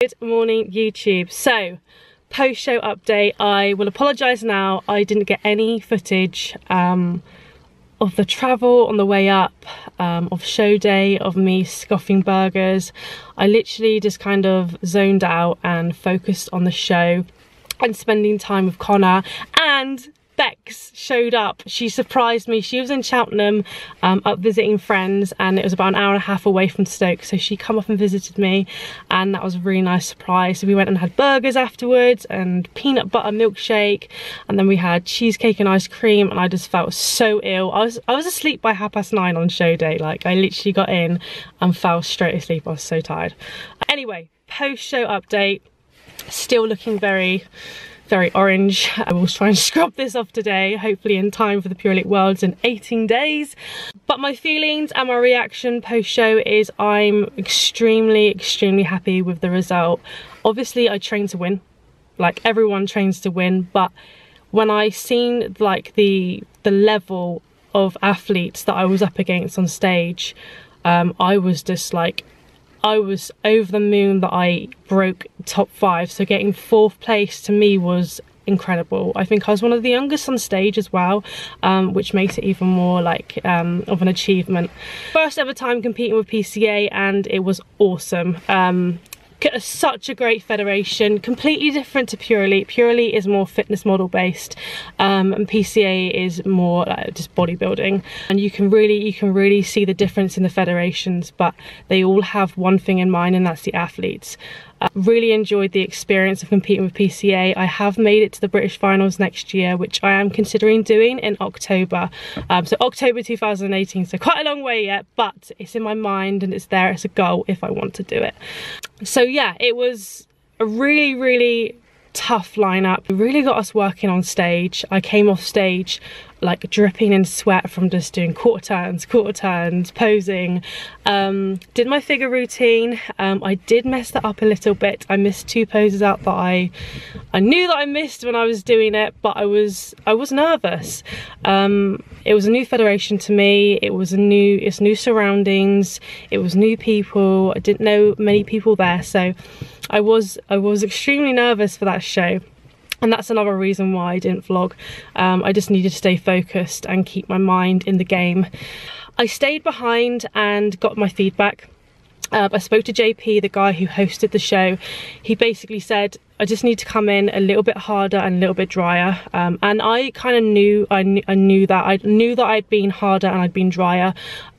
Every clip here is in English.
Good morning, YouTube. So, post-show update. I will apologise now. I didn't get any footage of the travel on the way up, of show day, of me scoffing burgers. I literally just kind of zoned out and focused on the show and spending time with Connor. And Bex showed up. She surprised me. She was in Cheltenham up visiting friends, and it was about an hour and a half away from Stoke, so she come up and visited me, and that was a really nice surprise. So we went and had burgers afterwards and peanut butter milkshake, and then we had cheesecake and ice cream, and I just felt so ill. I was asleep by 9:30 on show day. Like, I literally got in and fell straight asleep. I was so tired. Anyway, post-show update. Still looking very orange. I will try and scrub this off today, hopefully in time for the Pure Elite Worlds in 18 days. But my feelings and my reaction post-show is I'm extremely happy with the result. Obviously I train to win, like everyone trains to win, but when I seen like the level of athletes that I was up against on stage, I was just like, I was over the moon that I broke top 5. So getting 4th place to me was incredible. I think I was one of the youngest on stage as well, which makes it even more like of an achievement. First ever time competing with PCA, and it was awesome. Such a great federation, completely different to Pure Elite. Pure Elite is more fitness model based, and PCA is more just bodybuilding, and you can really see the difference in the federations, but they all have one thing in mind, and that's the athletes. Really enjoyed the experience of competing with PCA. I have made it to the British finals next year, which I am considering doing in October. So October 2018, so quite a long way yet, but it's in my mind and it's there as a goal if I want to do it. So yeah, it was a really tough lineup. It really got us working on stage. I came off stage like dripping in sweat from just doing quarter turns, posing. Did my figure routine. I did mess that up a little bit. I missed 2 poses out that I knew that I missed when I was doing it, but I was nervous. It was a new federation to me. It's new surroundings. It was new people. I didn't know many people there, so I was extremely nervous for that show. And that's another reason why I didn't vlog. I just needed to stay focused and keep my mind in the game. I stayed behind and got my feedback. I spoke to JP, the guy who hosted the show. He basically said, I just need to come in a little bit harder and a little bit drier. And I kind of knew, I knew that I'd been harder and I'd been drier.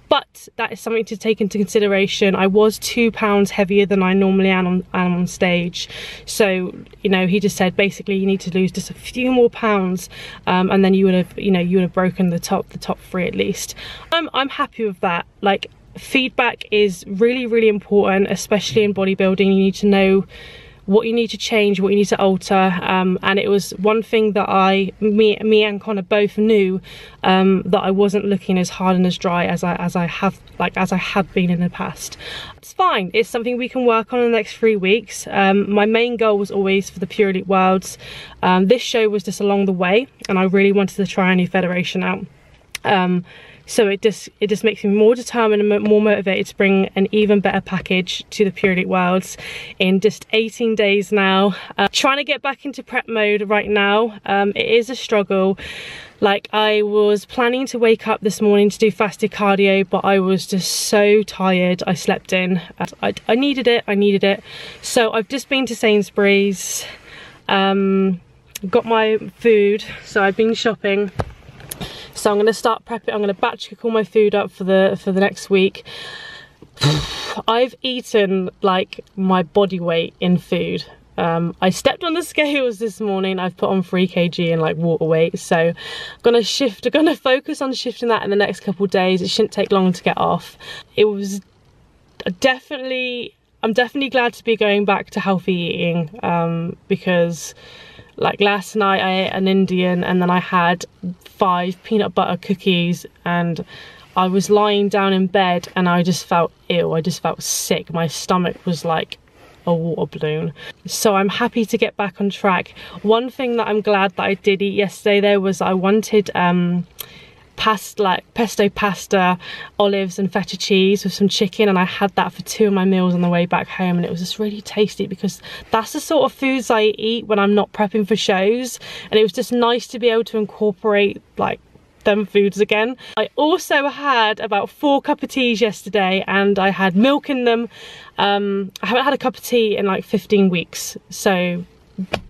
But that is something to take into consideration. I was 2 pounds heavier than I normally am on stage. So, you know, he just said basically you need to lose just a few more pounds, and then you would have broken the top 3 at least. I'm happy with that. Like, feedback is really important, especially in bodybuilding. You need to know what you need to change, what you need to alter, and it was one thing that me and Connor both knew, that I wasn't looking as hard and as dry as I have been in the past. It's fine. It's something we can work on in the next 3 weeks. My main goal was always for the Pure Elite Worlds. This show was just along the way, and I really wanted to try a new federation out. So it just makes me more determined and more motivated to bring an even better package to the Pure Elite Worlds in just 18 days now. Trying to get back into prep mode right now. It is a struggle. Like, I was planning to wake up this morning to do fasted cardio, but I was just so tired. I slept in. I needed it. So I've just been to Sainsbury's, got my food, so I've been shopping. So I'm going to start prepping. I'm going to batch cook all my food up for the next week. I've eaten like my body weight in food. I stepped on the scales this morning. I've put on 3 kg in like water weight. So I'm going to focus on shifting that in the next couple of days. It shouldn't take long to get off. It was I'm definitely glad to be going back to healthy eating, because like last night I ate an Indian, and then I had 5 peanut butter cookies, and I was lying down in bed and I just felt ill. I just felt sick. My stomach was like a water balloon. So I'm happy to get back on track. One thing that I'm glad that I did eat yesterday though was I wanted pesto pasta, olives and feta cheese with some chicken, and I had that for 2 of my meals on the way back home, and it was just really tasty because that's the sort of foods I eat when I'm not prepping for shows, and it was just nice to be able to incorporate like them foods again. I also had about 4 cup of teas yesterday, and I had milk in them. I haven't had a cup of tea in like 15 weeks, so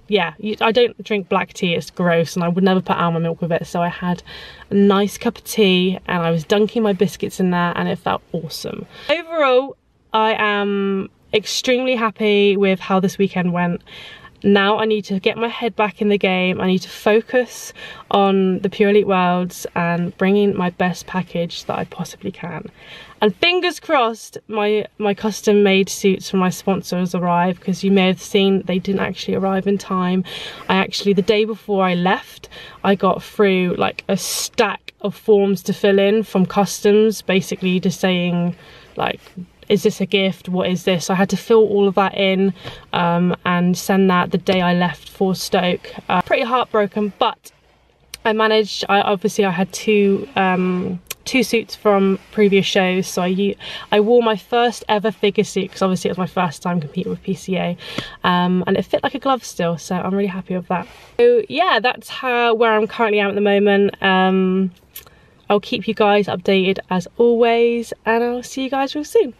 yeah, I don't drink black tea, it's gross, and I would never put almond milk with it. So I had a nice cup of tea and I was dunking my biscuits in there, and it felt awesome. Overall, I am extremely happy with how this weekend went. Now I need to get my head back in the game. I need to focus on the Pure Elite Worlds and bringing my best package that I possibly can. And fingers crossed my custom made suits from my sponsors arrive, because you may have seen they didn't actually arrive in time. The day before I left, I got through like a stack of forms to fill in from customs, basically just saying like, is this a gift? What is this? So I had to fill all of that in and send that the day I left for Stoke. Pretty heartbroken, but I managed. Obviously I had two suits from previous shows, so I wore my first ever figure suit because obviously it was my first time competing with PCA, and it fit like a glove still, so I'm really happy with that. So yeah, that's where I'm currently at the moment. I'll keep you guys updated as always, and I'll see you guys real soon.